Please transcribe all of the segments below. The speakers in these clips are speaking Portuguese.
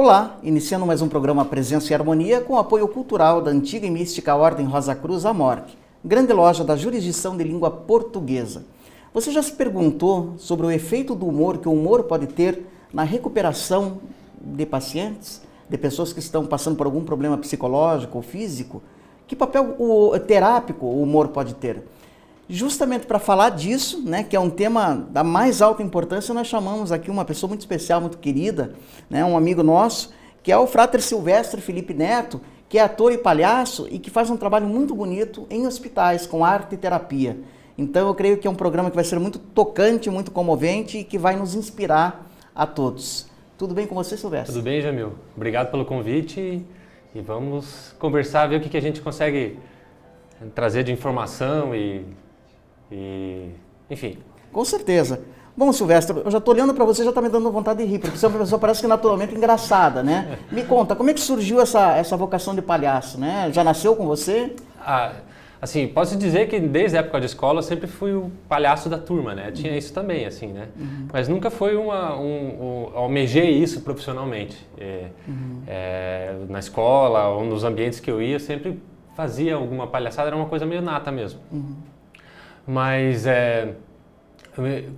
Olá, iniciando mais um programa Presença e Harmonia com apoio cultural da antiga e mística Ordem Rosa Cruz Amorque, grande loja da jurisdição de língua portuguesa. Você já se perguntou sobre o efeito do humor que o humor pode ter na recuperação de pacientes, de pessoas que estão passando por algum problema psicológico ou físico? Que papel terápico o humor pode ter? Justamente para falar disso, né, que é um tema da mais alta importância, nós chamamos aqui uma pessoa muito especial, muito querida, né, um amigo nosso, que é o Frater Silvestre Felipe Neto, que é ator e palhaço e que faz um trabalho muito bonito em hospitais, com arte e terapia. Então eu creio que é um programa que vai ser muito tocante, muito comovente e que vai nos inspirar a todos. Tudo bem com você, Silvestre? Tudo bem, Jamil. Obrigado pelo convite e vamos conversar, ver o que a gente consegue trazer de informação e enfim. Com certeza. Bom, Silvestre, eu já estou olhando para você, já está me dando vontade de rir, porque você é uma pessoa parece que naturalmente engraçada, né? Me conta, como é que surgiu essa vocação de palhaço, né? Já nasceu com você? Assim, posso dizer que desde a época de escola eu sempre fui o palhaço da turma, né? Tinha isso também, assim, né? Mas nunca foi almejei isso profissionalmente. Na escola ou nos ambientes que eu ia, sempre fazia alguma palhaçada, era uma coisa meio nata mesmo. Mas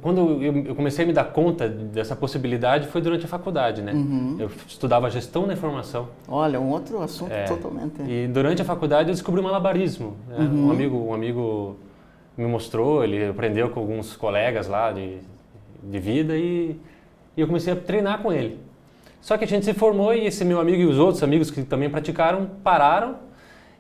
quando eu comecei a me dar conta dessa possibilidade foi durante a faculdade, né? Eu estudava gestão da informação. Olha, um outro assunto totalmente. E durante a faculdade eu descobri o malabarismo. Né? Um amigo me mostrou, ele aprendeu com alguns colegas lá de vida e eu comecei a treinar com ele. Só que a gente se formou e esse meu amigo e os outros amigos que também praticaram pararam.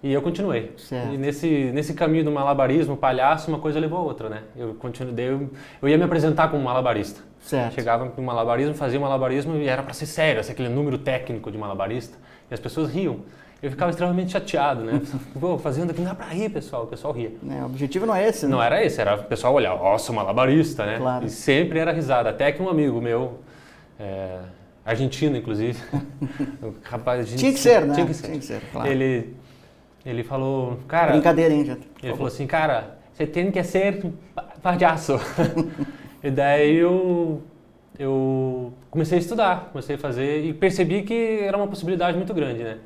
E eu continuei. Certo. E nesse caminho do malabarismo, palhaço, uma coisa levou a outra, né? Eu ia me apresentar como malabarista. Certo. Chegava com malabarismo, fazia malabarismo e era para ser sério, aquele número técnico de malabarista. E as pessoas riam. Eu ficava extremamente chateado, né? Pô, fazendo aqui não dá para rir, pessoal. O pessoal ria. O objetivo não é esse, né? Não era esse, era o pessoal olhar, ó, sou malabarista, né? Claro. E sempre era risada. Até que um amigo meu, argentino inclusive, rapaz, tinha que ser, né? Tinha que ser, claro. Ele falou, cara... Brincadeira, hein, gente? Ele falou assim, cara, você tem que ser palhaço. E daí eu comecei a estudar, comecei a fazer e percebi que era uma possibilidade muito grande, né?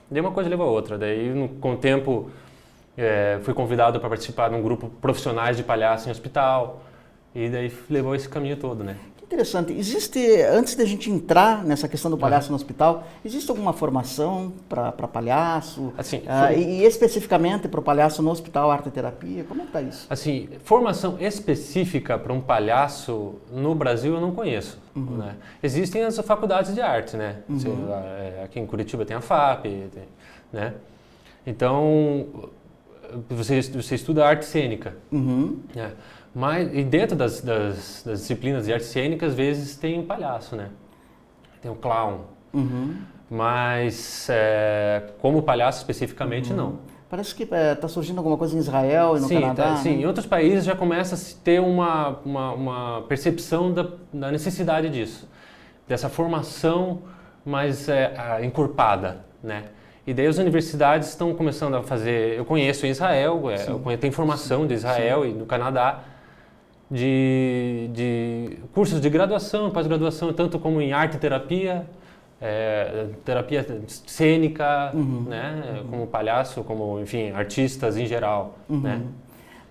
Daí uma coisa levou a outra. Daí, com o tempo, fui convidado para participar de um grupo profissionais de palhaço em hospital. E daí levou esse caminho todo, né? Interessante. Existe, antes da gente entrar nessa questão do palhaço no hospital, existe alguma formação para palhaço? Assim, e especificamente para o palhaço no hospital, arte e terapia? Como é que está isso? Assim, formação específica para um palhaço no Brasil eu não conheço. Né? Existem as faculdades de arte, né? Aqui em Curitiba tem a FAP, né? Então, você estuda arte cênica. Né? Mas, e dentro das disciplinas de artes cênicas, às vezes tem um palhaço, né? Tem um clown. Mas como palhaço especificamente, não. Parece que está surgindo alguma coisa em Israel e no Canadá. Sim, né? em outros países já começa a se ter uma percepção da necessidade disso. Dessa formação mais encorpada, né? E daí as universidades estão começando a fazer... Eu conheço em Israel, eu tenho formação de Israel e no Canadá, de cursos de graduação, pós-graduação, tanto como em arte e terapia, terapia cênica, né, como palhaço, como, enfim, artistas em geral, né?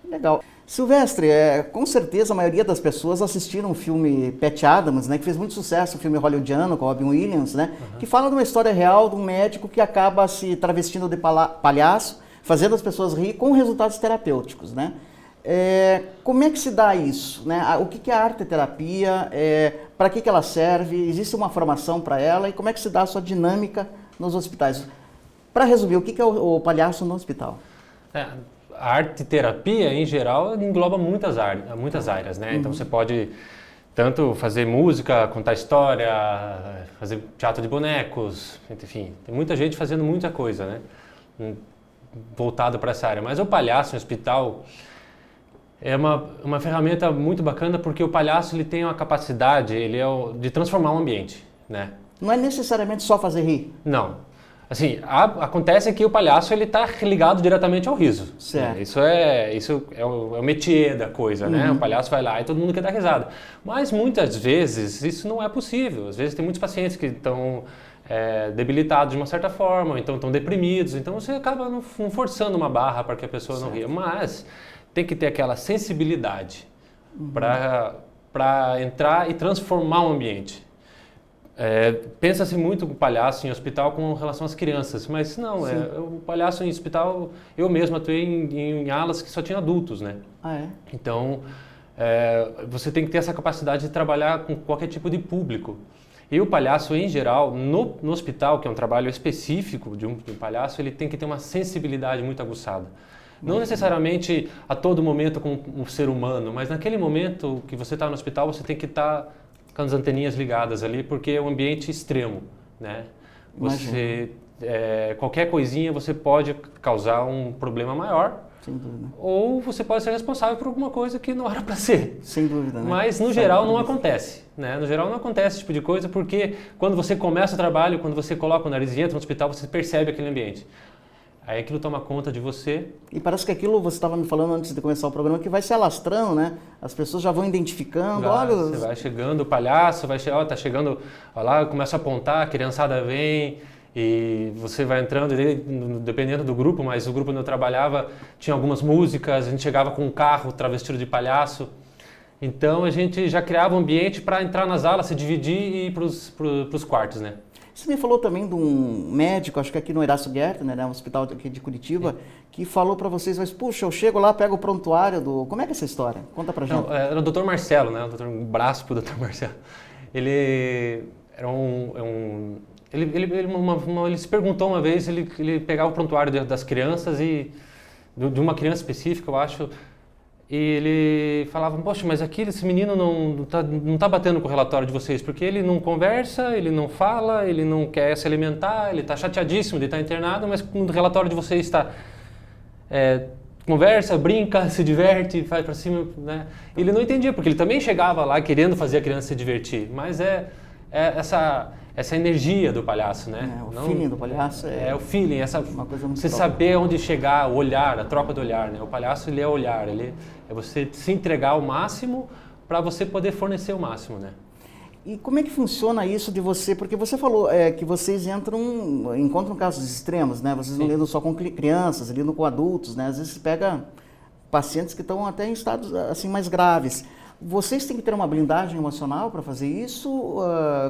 Legal. Silvestre, com certeza a maioria das pessoas assistiram o filme Patch Adams, né, que fez muito sucesso, o filme hollywoodiano com Robin Williams, né, que fala de uma história real de um médico que acaba se travestindo de palhaço, fazendo as pessoas rir com resultados terapêuticos, né? Como é que se dá isso? Né? O que é a arte-terapia? Para que ela serve? Existe uma formação para ela? E como é que se dá a sua dinâmica nos hospitais? Para resumir, o que é o palhaço no hospital? A arte-terapia, em geral, engloba muitas áreas, né? Então você pode tanto fazer música, contar história, fazer teatro de bonecos, enfim, tem muita gente fazendo muita coisa, né? Voltado para essa área. Mas o palhaço no hospital... É uma ferramenta muito bacana porque o palhaço ele tem uma capacidade de transformar o ambiente, né? Não é necessariamente só fazer rir? Não. Assim, acontece que o palhaço ele está ligado diretamente ao riso. Certo. Né? Isso é o métier da coisa, né? O palhaço vai lá e todo mundo quer dar risada. Mas muitas vezes isso não é possível. Às vezes tem muitos pacientes que estão debilitados de uma certa forma, ou então estão deprimidos, então você acaba não forçando uma barra para que a pessoa não ria, mas tem que ter aquela sensibilidade para entrar e transformar o ambiente. Pensa-se muito com o palhaço em hospital com relação às crianças, mas não, o palhaço em hospital, eu mesmo atuei em alas que só tinha adultos, né? Então, você tem que ter essa capacidade de trabalhar com qualquer tipo de público. E o palhaço, em geral, no hospital, que é um trabalho específico de um palhaço, ele tem que ter uma sensibilidade muito aguçada. Não necessariamente a todo momento com um ser humano, mas naquele momento que você está no hospital, você tem que estar com as anteninhas ligadas ali, porque é um ambiente extremo, né? Qualquer coisinha você pode causar um problema maior. Sem dúvida. Ou você pode ser responsável por alguma coisa que não era para ser. Sem dúvida, né? Mas no geral não acontece, né? No geral não acontece esse tipo de coisa, porque quando você começa o trabalho, quando você coloca o nariz e entra no hospital, você percebe aquele ambiente. Aí aquilo toma conta de você. E parece que aquilo, você estava me falando antes de começar o programa, que vai se alastrando, né? As pessoas já vão identificando, olha... Você vai chegando, o palhaço vai chegar, tá chegando, olha lá, começa a apontar, a criançada vem... E você vai entrando, dependendo do grupo, mas o grupo onde eu trabalhava tinha algumas músicas, a gente chegava com um carro travestido de palhaço. Então a gente já criava um ambiente para entrar nas alas, se dividir e ir para os quartos, né? Você me falou também de um médico, acho que aqui no Erasto Gertner, né, um hospital aqui de Curitiba, que falou para vocês, mas puxa, eu chego lá, pego o prontuário do... Como é que é essa história? Conta pra gente. Não, era o Dr. Marcelo, né? Um braço pro Dr. Marcelo. Ele era ele se perguntou uma vez, ele pegava o prontuário das crianças e de uma criança específica, eu acho, e ele falava, poxa, mas aqui esse menino não tá batendo com o relatório de vocês, porque ele não conversa, ele não fala, ele não quer se alimentar, ele está chateadíssimo de estar internado, mas no relatório de vocês está... conversa, brinca, se diverte, vai para cima, né? Ele não entendia, porque ele também chegava lá querendo fazer a criança se divertir, mas essa energia do palhaço, né? O feeling do palhaço o feeling, uma coisa muito você saber onde chegar, o olhar, a troca do olhar, né? O palhaço, ele é olhar, ele é você se entregar ao máximo para você poder fornecer o máximo, né? E como é que funciona isso de você? Porque você falou que vocês encontram casos extremos, né? Vocês não lidam só com crianças, lidam com adultos, né? Às vezes você pega pacientes que estão até em estados assim mais graves. Vocês têm que ter uma blindagem emocional para fazer isso?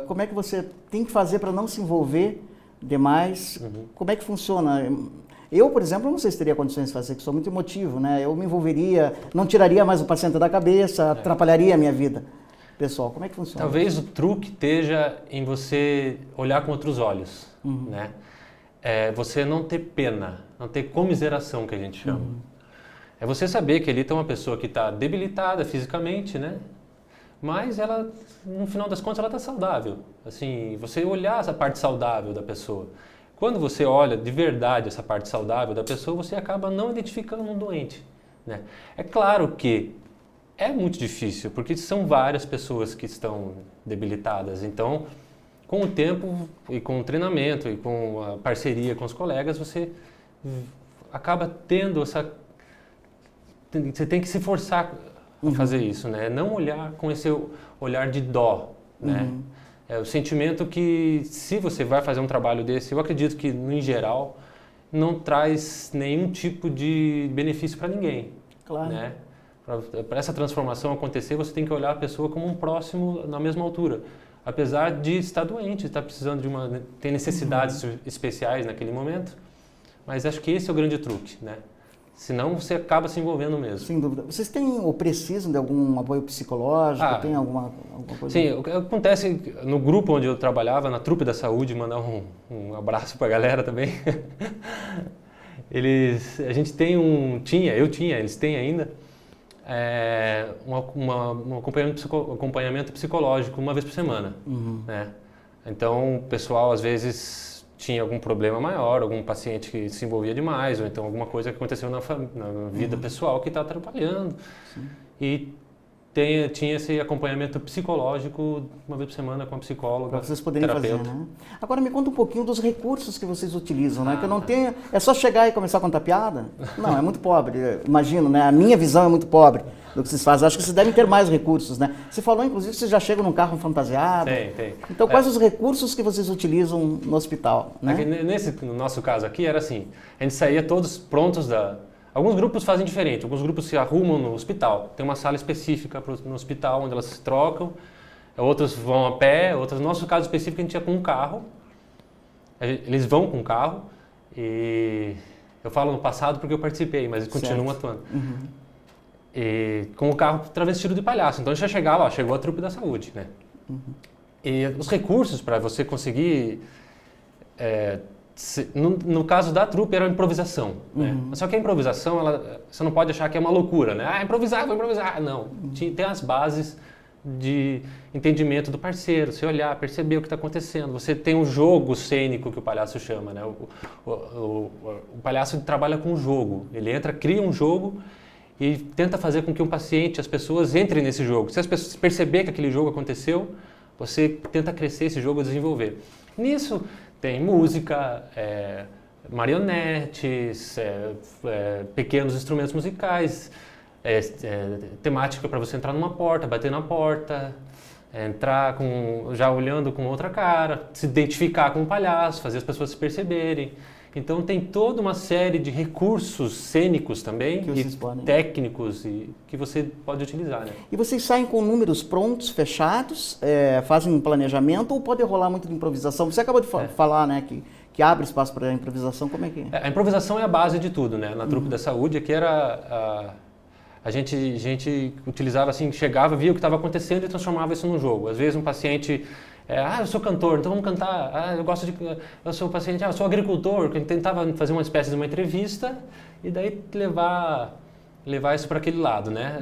Como é que você tem que fazer para não se envolver demais? Como é que funciona? Eu, por exemplo, não sei se teria condições de fazer, que sou muito emotivo, né? Eu me envolveria, não tiraria mais o paciente da cabeça, atrapalharia a minha vida. Pessoal, como é que funciona? Talvez o truque esteja em você olhar com outros olhos, né? Você não ter pena, não ter comiseração, que a gente chama. É você saber que ali tem uma pessoa que está debilitada fisicamente, né? Mas ela, no final das contas, ela está saudável. Assim, você olhar essa parte saudável da pessoa. Quando você olha de verdade essa parte saudável da pessoa, você acaba não identificando um doente, né? É claro que é muito difícil, porque são várias pessoas que estão debilitadas. Então, com o tempo e com o treinamento e com a parceria com os colegas, você acaba tendo essa... Você tem que se forçar a fazer isso, né? Não olhar com esse olhar de dó, né? É o sentimento que, se você vai fazer um trabalho desse, eu acredito que, em geral, não traz nenhum tipo de benefício para ninguém. Claro. Né? Para essa transformação acontecer, você tem que olhar a pessoa como um próximo na mesma altura. Apesar de estar doente, estar precisando ter necessidades especiais naquele momento. Mas acho que esse é o grande truque, né? Senão você acaba se envolvendo mesmo. Sem dúvida. Vocês têm ou precisam de algum apoio psicológico? Tem alguma coisa? Sim, o que acontece no grupo onde eu trabalhava, na Trupe da Saúde, mandar um abraço para a galera também. A gente tem eles têm ainda, um acompanhamento psicológico uma vez por semana. Né? Então, o pessoal às vezes tinha algum problema maior, algum paciente que se envolvia demais, ou então alguma coisa que aconteceu na vida pessoal que está atrapalhando. E tinha esse acompanhamento psicológico uma vez por semana com a psicóloga, para vocês poderem terapeuta. fazer, né? Agora me conta um pouquinho dos recursos que vocês utilizam, né? Que eu não tenho... É só chegar e começar a contar piada? Não, é muito pobre. Imagino, né? A minha visão é muito pobre do que vocês fazem. Acho que vocês devem ter mais recursos, né? Você falou, inclusive, que vocês já chegam num carro fantasiado. Tem. Então, quais os recursos que vocês utilizam no hospital, né? No nosso caso aqui, era assim, a gente saía todos prontos Alguns grupos fazem diferente, alguns grupos se arrumam no hospital. Tem uma sala específica no hospital onde elas se trocam, outros vão a pé, outros, no nosso caso específico, a gente ia com um carro. Eles vão com um carro e eu falo no passado porque eu participei, mas eles continuam atuando. E com o carro travestido de palhaço. Então a gente já chegava, chegou a trupe da saúde, né? E os recursos para você conseguir... No caso da trupe era improvisação, né? Só que a improvisação, você não pode achar que é uma loucura, né? Ah, vou improvisar. Não, tem as bases de entendimento do parceiro, você olhar, perceber o que está acontecendo. Você tem um jogo cênico que o palhaço chama, né? O palhaço trabalha com jogo, ele cria um jogo e tenta fazer com que um paciente, as pessoas entrem nesse jogo. Se as pessoas perceber que aquele jogo aconteceu, você tenta crescer esse jogo e desenvolver. Nisso tem música, marionetes, pequenos instrumentos musicais, temática para você entrar numa porta, bater na porta, entrar já olhando com outra cara, se identificar com o palhaço, fazer as pessoas se perceberem. Então tem toda uma série de recursos cênicos também e técnicos que você pode utilizar, né? E vocês saem com números prontos, fechados, fazem um planejamento ou pode rolar muito de improvisação? Você acabou de falar, né, que abre espaço para a improvisação, como é que é? A improvisação é a base de tudo, né? Na trupe da saúde, que era a gente utilizava assim, chegava, via o que estava acontecendo e transformava isso num jogo. Às vezes um paciente... eu sou cantor, então vamos cantar. Eu sou paciente, eu sou agricultor. Que tentava fazer uma espécie de uma entrevista e daí levar isso para aquele lado, né?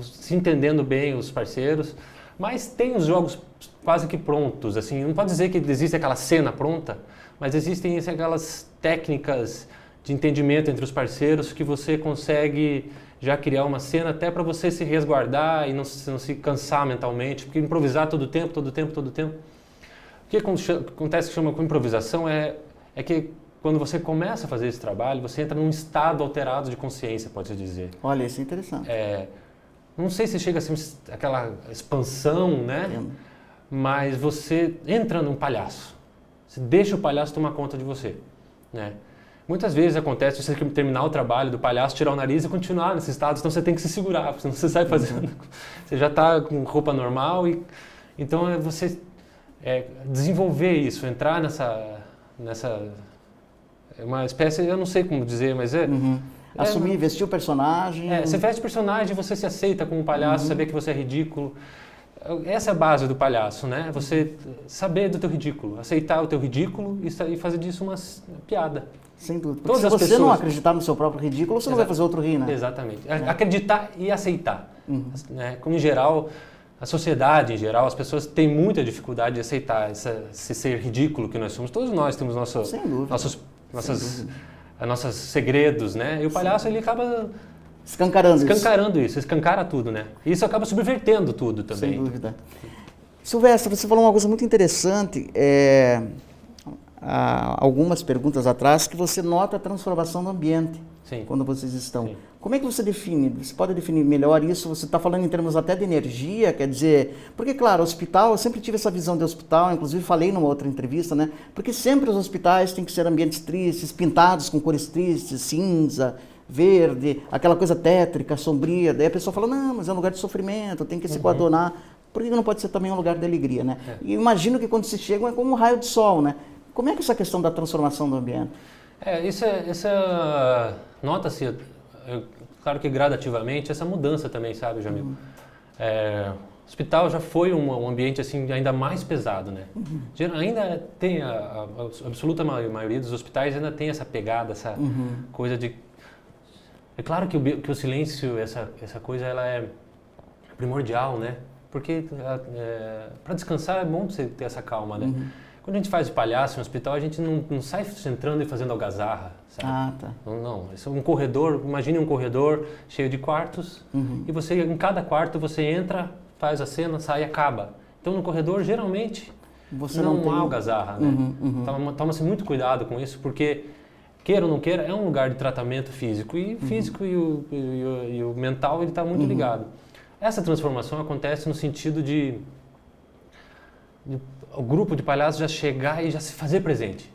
Se entendendo bem os parceiros. Mas tem os jogos quase que prontos, assim. Não pode dizer que existe aquela cena pronta, mas existem aquelas técnicas de entendimento entre os parceiros que você consegue já criar uma cena até para você se resguardar e não se cansar mentalmente, porque improvisar todo o tempo. O que acontece que chama com improvisação é que quando você começa a fazer esse trabalho, você entra num estado alterado de consciência, pode-se dizer. Olha, isso é interessante. Não sei se chega a ser aquela expansão, né? Mas você entra num palhaço. Você deixa o palhaço tomar conta de você, né? Muitas vezes acontece você terminar o trabalho do palhaço, tirar o nariz e continuar nesse estado, então você tem que se segurar, porque senão você sai fazendo... Você já está com roupa normal, então é você desenvolver isso, entrar nessa uma espécie, eu não sei como dizer, mas assumir, vestir o personagem... você veste o personagem, você se aceita como um palhaço, saber que você é ridículo. Essa é a base do palhaço, né? Você saber do teu ridículo, aceitar o teu ridículo e fazer disso uma piada. Sem dúvida. Porque se você não acreditar no seu próprio ridículo, você não vai fazer outro rir, né? Exatamente. Acreditar e aceitar. Né? Como em geral, a sociedade em geral, as pessoas têm muita dificuldade de aceitar esse ser ridículo que nós somos. Todos nós temos nossos segredos, né? E o palhaço, ele acaba... Escancarando isso, escancara tudo, né? E isso acaba subvertendo tudo também. Sem dúvida. Silvestre, você falou uma coisa muito interessante, há algumas perguntas atrás, que você nota a transformação do ambiente. Sim. Quando vocês estão. Sim. Como é que você define? Você pode definir melhor isso? Você está falando em termos até de energia, quer dizer... Porque, claro, hospital, eu sempre tive essa visão de hospital, inclusive falei numa outra entrevista, né? Porque sempre os hospitais têm que ser ambientes tristes, pintados com cores tristes, cinza, verde, aquela coisa tétrica, sombria. Daí a pessoa fala, não, mas é um lugar de sofrimento, tem que se coadunar. Por que não pode ser também um lugar de alegria, né? E imagino que quando se chegam é como um raio de sol, né? Como é que é essa questão da transformação do ambiente? Nota-se, claro que gradativamente, essa mudança também, sabe, Jamil? O hospital já foi um ambiente assim ainda mais pesado, né? Ainda tem, a absoluta maioria dos hospitais ainda tem essa pegada, essa coisa de... É claro que o silêncio, essa coisa, ela é primordial, né? Porque para descansar é bom você ter essa calma, né? Quando a gente faz de palhaço em um hospital, a gente não sai entrando e fazendo algazarra, sabe? Ah, tá. Não. Isso é um corredor, imagine um corredor cheio de quartos e você, em cada quarto, você entra, faz a cena, sai e acaba. Então, no corredor, geralmente, Você não tem há algazarra, né? Toma-se muito cuidado com isso, porque, queira ou não queira, é um lugar de tratamento físico. E o físico e o mental, ele está muito ligado. Essa transformação acontece no sentido de o grupo de palhaços já chegar e já se fazer presente,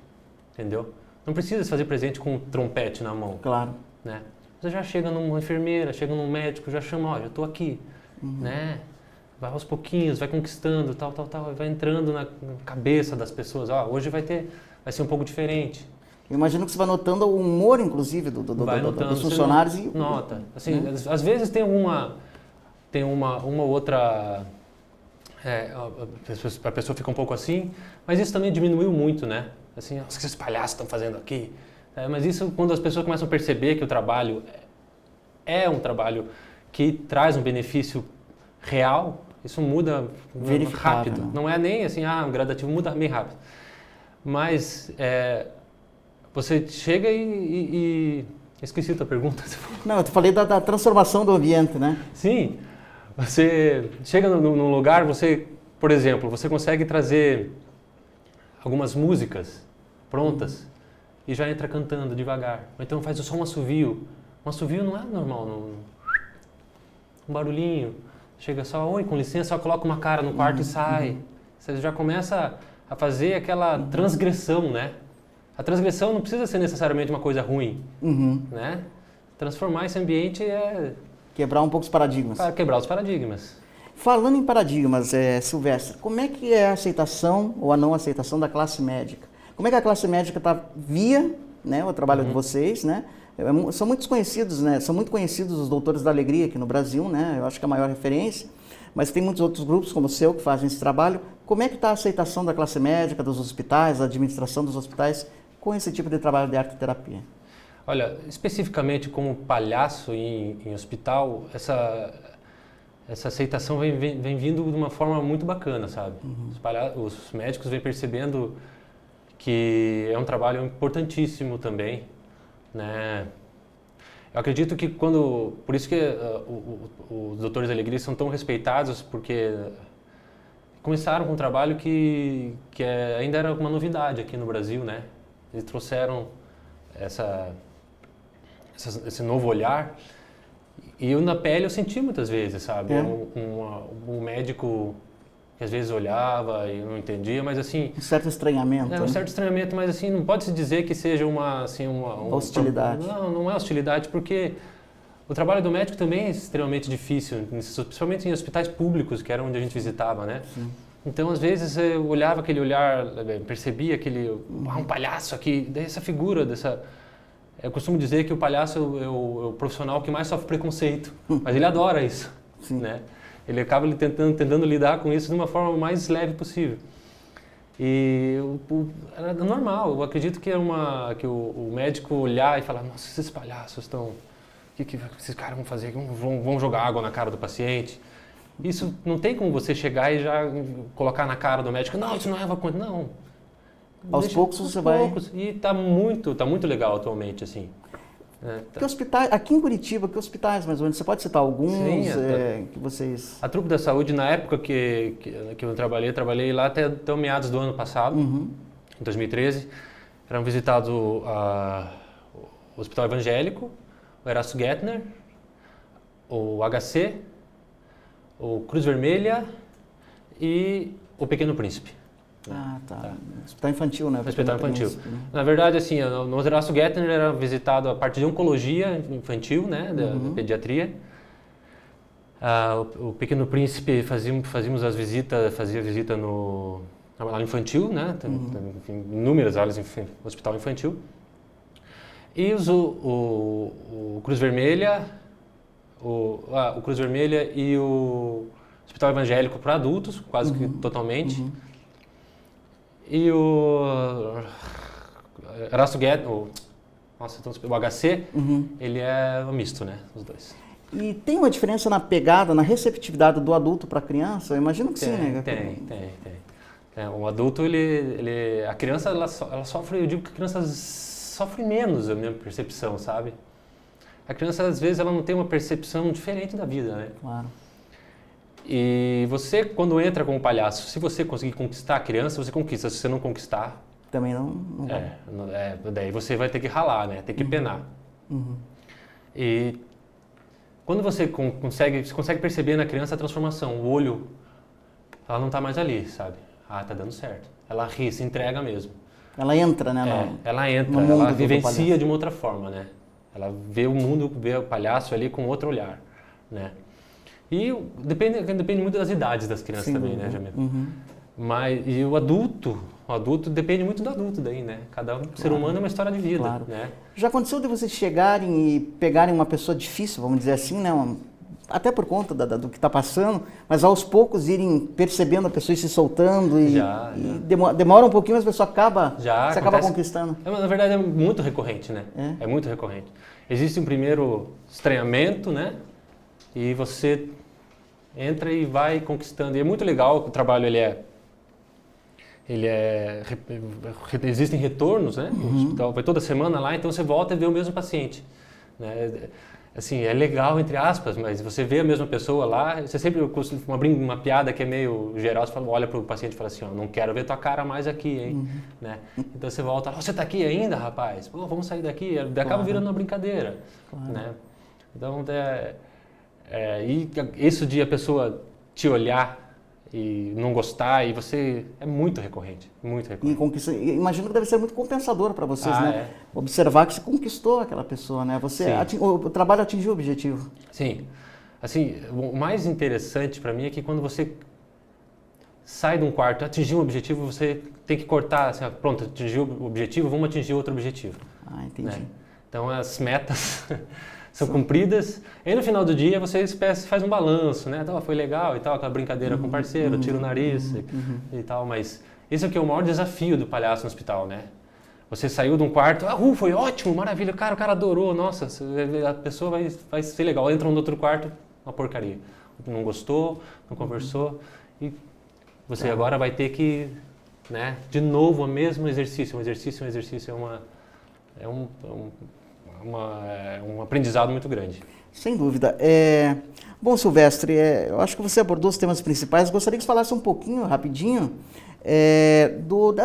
entendeu? Não precisa se fazer presente com um trompete na mão. Claro. Né? Você já chega numa enfermeira, chega num médico, já chama, ó, já estou aqui, né? Vai aos pouquinhos, vai conquistando, tal, vai entrando na cabeça das pessoas. Ó, hoje vai ser um pouco diferente. Eu imagino que você vai notando o humor, inclusive, dos funcionários. Nota. Assim, às vezes tem uma outra... a pessoa fica um pouco assim, mas isso também diminuiu muito, né? Assim, o que esses palhaços estão fazendo aqui? Mas isso, quando as pessoas começam a perceber que o trabalho é um trabalho que traz um benefício real, isso muda rápido. Né? Não é nem assim, um gradativo, muda bem rápido. Mas você chega e... Esqueci a tua pergunta. Não, eu falei da transformação do ambiente, né? Sim. Você chega num lugar, por exemplo, você consegue trazer algumas músicas prontas e já entra cantando devagar. Ou então faz só um assovio. Um assovio não é normal, um barulhinho. Chega só, oi, com licença, só coloca uma cara no quarto e sai. Você já começa a fazer aquela transgressão, né? A transgressão não precisa ser necessariamente uma coisa ruim, né? Transformar esse ambiente é... Quebrar um pouco os paradigmas. Para quebrar os paradigmas. Falando em paradigmas, Silvestre, como é que é a aceitação ou a não aceitação da classe médica? Como é que a classe médica via, né, o trabalho de vocês, né? São muito conhecidos, né? São muito conhecidos os Doutores da Alegria aqui no Brasil, né? Eu acho que é a maior referência. Mas tem muitos outros grupos como o seu que fazem esse trabalho. Como é que está a aceitação da classe médica, dos hospitais, a administração dos hospitais com esse tipo de trabalho de arte-terapia? Olha, especificamente como palhaço em hospital, essa aceitação vem vindo de uma forma muito bacana, sabe? Os médicos vêm percebendo que é um trabalho importantíssimo também, né? Eu acredito que por isso que os Doutores da Alegria são tão respeitados, porque começaram com um trabalho que ainda era uma novidade aqui no Brasil, né? Eles trouxeram esse novo olhar, e eu na pele eu senti muitas vezes, sabe? Um médico que às vezes olhava e não entendia, mas assim... Um certo estranhamento. Um certo estranhamento, mas assim, não pode se dizer que seja uma hostilidade. Não é hostilidade, porque o trabalho do médico também é extremamente difícil, principalmente em hospitais públicos, que era onde a gente visitava, né? Sim. Então, às vezes, eu olhava aquele olhar, percebia um palhaço aqui, dessa figura, Eu costumo dizer que o palhaço é o profissional que mais sofre preconceito, mas ele adora isso, né? Ele acaba tentando lidar com isso de uma forma mais leve possível. E era normal, eu acredito que que o médico olhar e falar, nossa, esses palhaços estão... O que esses caras vão fazer? Vão jogar água na cara do paciente? Isso não tem como você chegar e já colocar na cara do médico, não, isso não é uma coisa, não. Aos poucos você vai... E tá muito legal atualmente, assim. Que hospitais, aqui em Curitiba, que hospitais mais ou menos? Você pode citar alguns que vocês... A Trupe da Saúde, na época que eu trabalhei lá até meados do ano passado, em 2013. Eram visitados o Hospital Evangélico, o Erasto Gettner, o HC, o Cruz Vermelha e o Pequeno Príncipe. Tá. Hospital infantil, né? Hospital infantil. Na verdade, assim, no Erasto Gettner era visitado a parte de oncologia infantil, né, da pediatria. O Pequeno Príncipe fazia visita no infantil, né, tem inúmeras áreas no hospital infantil. E o Cruz Vermelha, o Cruz Vermelha e o Hospital Evangélico para adultos, quase que totalmente. E o Erasto Gettner, o HC, ele é misto, né, os dois. E tem uma diferença na pegada, na receptividade do adulto para a criança? Eu imagino que sim, né? Tem. O adulto, a criança, ela sofre, eu digo que a criança sofre menos, a minha percepção, sabe? A criança, às vezes, ela não tem uma percepção diferente da vida, né? Claro. E você, quando entra como palhaço, se você conseguir conquistar a criança, você conquista. Se você não conquistar... Também não vai. Daí você vai ter que ralar, né? Ter que penar. E quando você consegue perceber na criança a transformação, o olho, ela não está mais ali, sabe? Ah, tá dando certo. Ela ri, se entrega mesmo. Ela entra, né? Ela entra, ela vivencia de uma outra forma, né? Ela vê o mundo, vê o palhaço ali com outro olhar, né? E depende muito das idades das crianças também, né, Jamil? E o adulto depende muito do adulto daí, né? Cada ser humano é uma história de vida, né? Já aconteceu de vocês chegarem e pegarem uma pessoa difícil, vamos dizer assim, né? Até por conta do que está passando, mas aos poucos irem percebendo a pessoa e se soltando e demora um pouquinho, mas a pessoa acaba conquistando. Na verdade é muito recorrente, né? É muito recorrente. Existe um primeiro estranhamento, né? E você entra e vai conquistando. E é muito legal, o trabalho existem retornos, né? No hospital, vai toda semana lá, então você volta e vê o mesmo paciente, né? Assim, é legal, entre aspas, mas você vê a mesma pessoa lá, você sempre uma piada que é meio geral, você olha para o paciente e fala assim, ó, não quero ver tua cara mais aqui, hein? Né? Então você volta, você tá aqui ainda, rapaz? Pô, vamos sair daqui, acaba virando uma brincadeira, né? Então, e isso de a pessoa te olhar e não gostar, e você é muito recorrente, muito recorrente. Imagino que deve ser muito compensador para vocês, né? Observar que você conquistou aquela pessoa, né? O trabalho atingiu o objetivo. Sim. Assim, o mais interessante para mim é que quando você sai de um quarto, atingir um objetivo, você tem que cortar, assim, pronto, atingiu o objetivo, vamos atingir outro objetivo. Ah, entendi. Né? Então as metas são cumpridas, e no final do dia você faz um balanço, né? Então, foi legal e tal, aquela brincadeira com o parceiro, tira o nariz e tal, mas isso aqui é o maior desafio do palhaço no hospital, né? Você saiu de um quarto, foi ótimo, maravilha, cara, o cara adorou, nossa, a pessoa vai ser legal, entra no outro quarto, uma porcaria, não gostou, não conversou, e você agora vai ter que, né, de novo o mesmo exercício, um exercício é um aprendizado muito grande. Sem dúvida. Bom, Silvestre, eu acho que você abordou os temas principais. Gostaria que você falasse um pouquinho, rapidinho,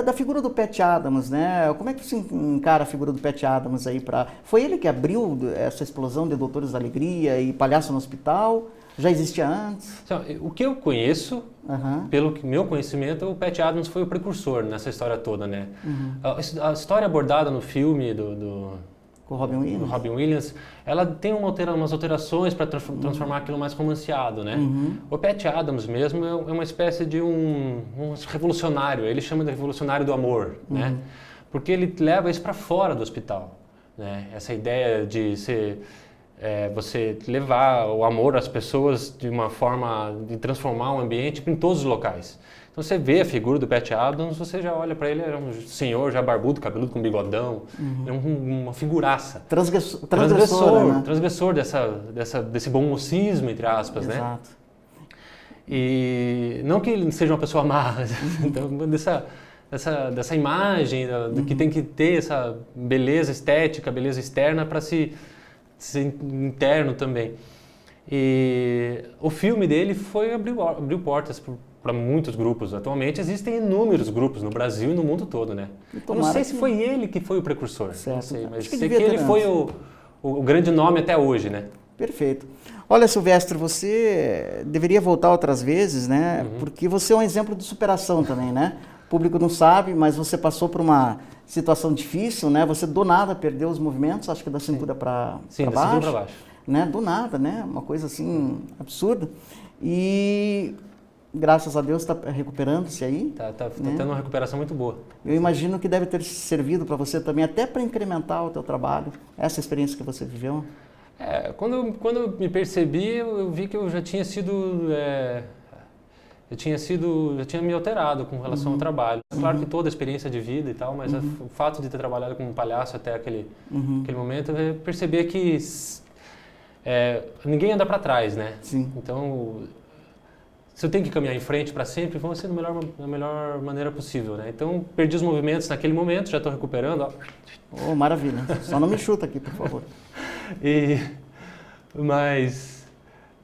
da figura do Pat Adams, né? Como é que você encara a figura do Pat Adams aí Foi ele que abriu essa explosão de Doutores da Alegria e Palhaço no Hospital? Já existia antes? O que eu conheço, pelo meu conhecimento, o Pat Adams foi o precursor nessa história toda, né? A história abordada no filme com o Robin Williams, ela tem umas alterações para transformar aquilo mais romanceado, né? O Pat Adams mesmo é uma espécie de um revolucionário, ele chama de revolucionário do amor, né? Porque ele leva isso para fora do hospital, né? Essa ideia de você levar o amor às pessoas de uma forma de transformar o ambiente em todos os locais. Então você vê a figura do Pat Adams, você já olha para ele, é um senhor já barbudo, cabeludo com bigodão, é uma figuraça. Transgressor desse bom mocismo, entre aspas, né? Exato. E não que ele seja uma pessoa má, então, dessa imagem que tem que ter essa beleza estética, beleza externa para ser interno também. E o filme dele abriu portas para muitos grupos. Atualmente existem inúmeros grupos no Brasil e no mundo todo, né? Eu não sei se foi ele que foi o precursor, não sei, mas sei que ele foi o grande nome até hoje, né? Perfeito. Olha, Silvestre, você deveria voltar outras vezes, né? Porque você é um exemplo de superação também, né? O público não sabe, mas você passou por uma situação difícil, né? Você do nada perdeu os movimentos, acho que da cintura para baixo. Sim, da cintura para baixo. Né? Do nada, né? Uma coisa assim absurda. E graças a Deus está recuperando-se aí. Tá tendo uma recuperação muito boa. Eu imagino que deve ter servido para você também, até para incrementar o teu trabalho, essa experiência que você viveu. Quando eu me percebi, eu vi que eu já tinha sido... já tinha me alterado com relação ao trabalho. Claro que toda a experiência de vida e tal, mas o fato de ter trabalhado como palhaço até aquele momento, eu percebi que ninguém anda para trás, né? Sim. Então, se eu tenho que caminhar em frente para sempre, vão ser da melhor maneira possível, né? Então, perdi os movimentos naquele momento, já estou recuperando, ó. Oh, maravilha. Só não me chuta aqui, por favor. Mas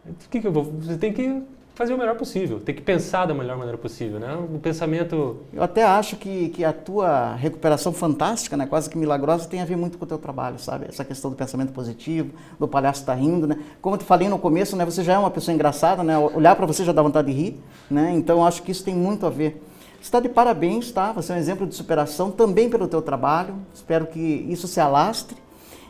o que eu vou? Você tem que fazer o melhor possível, tem que pensar da melhor maneira possível, né? O pensamento... Eu até acho que a tua recuperação fantástica, né, quase que milagrosa, tem a ver muito com o teu trabalho, sabe? Essa questão do pensamento positivo, do palhaço tá rindo, né? Como eu te falei no começo, né, você já é uma pessoa engraçada, né? Olhar para você já dá vontade de rir, né? Então eu acho que isso tem muito a ver. Você está de parabéns, tá? Você é um exemplo de superação também pelo teu trabalho. Espero que isso se alastre.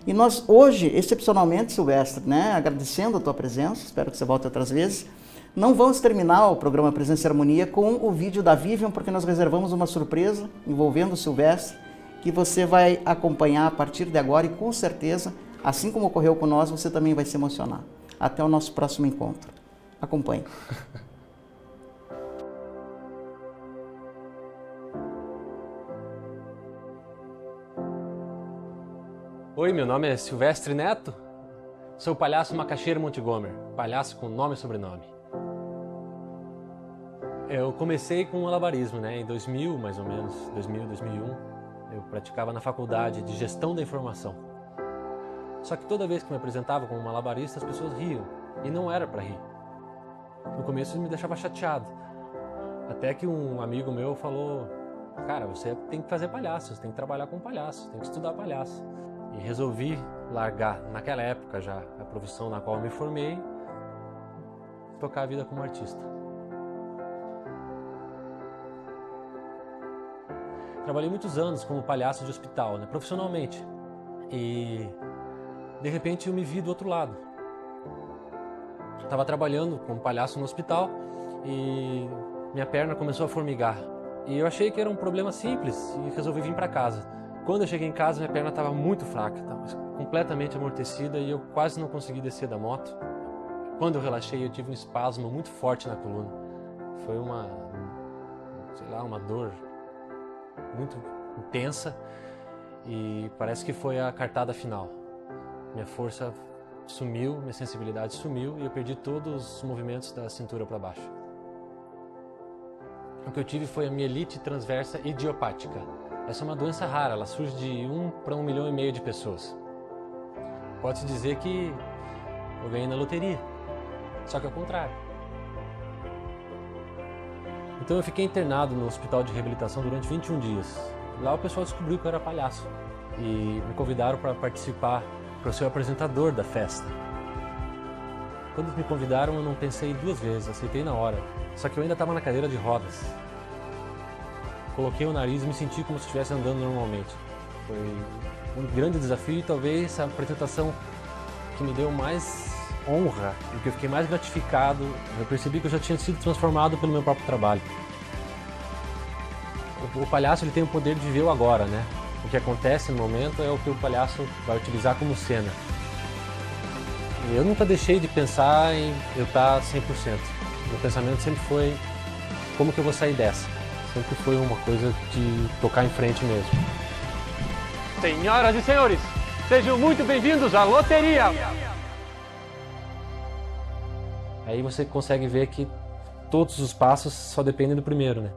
E nós hoje, excepcionalmente, Silvestre, né, agradecendo a tua presença, espero que você volte outras vezes. Não vamos terminar o programa Presença e Harmonia com o vídeo da Vivian, porque nós reservamos uma surpresa envolvendo o Silvestre, que você vai acompanhar a partir de agora e com certeza, assim como ocorreu com nós, você também vai se emocionar. Até o nosso próximo encontro. Acompanhe. Oi, meu nome é Silvestre Neto, sou o palhaço Macaxeira Montgomery, palhaço com nome e sobrenome. Eu comecei com malabarismo, né? Em 2000, mais ou menos, 2000, 2001, eu praticava na faculdade de gestão da informação. Só que toda vez que me apresentava como malabarista, as pessoas riam, e não era para rir. No começo isso me deixava chateado, até que um amigo meu falou: cara, você tem que fazer palhaço, você tem que trabalhar com palhaço, tem que estudar palhaço. E resolvi largar, naquela época já, a profissão na qual eu me formei, tocar a vida como artista. Trabalhei muitos anos como palhaço de hospital, né, profissionalmente. E, de repente, eu me vi do outro lado. Estava trabalhando como palhaço no hospital e minha perna começou a formigar. E eu achei que era um problema simples e resolvi vir para casa. Quando eu cheguei em casa, minha perna estava muito fraca, estava completamente amortecida e eu quase não consegui descer da moto. Quando eu relaxei, eu tive um espasmo muito forte na coluna. Foi uma dor muito intensa e parece que foi a cartada final. Minha força sumiu, minha sensibilidade sumiu e eu perdi todos os movimentos da cintura para baixo. O que eu tive foi a mielite transversa idiopática. Essa é uma doença rara, ela surge de 1 para 1,5 milhão de pessoas. Pode-se dizer que eu ganhei na loteria, só que ao contrário. Então eu fiquei internado no hospital de reabilitação durante 21 dias. Lá o pessoal descobriu que eu era palhaço e me convidaram para participar, para ser o apresentador da festa. Quando me convidaram eu não pensei 2 vezes, aceitei na hora. Só que eu ainda estava na cadeira de rodas. Coloquei o nariz e me senti como se estivesse andando normalmente. Foi um grande desafio e talvez a apresentação que me deu mais honra e que eu fiquei mais gratificado. Eu percebi que eu já tinha sido transformado pelo meu próprio trabalho. O palhaço ele tem o poder de viver o agora, né? O que acontece no momento é o que o palhaço vai utilizar como cena. E eu nunca deixei de pensar em eu estar 100%. Meu pensamento sempre foi como que eu vou sair dessa. Sempre foi uma coisa de tocar em frente mesmo. Senhoras e senhores, sejam muito bem-vindos à loteria! Aí você consegue ver que todos os passos só dependem do primeiro, né?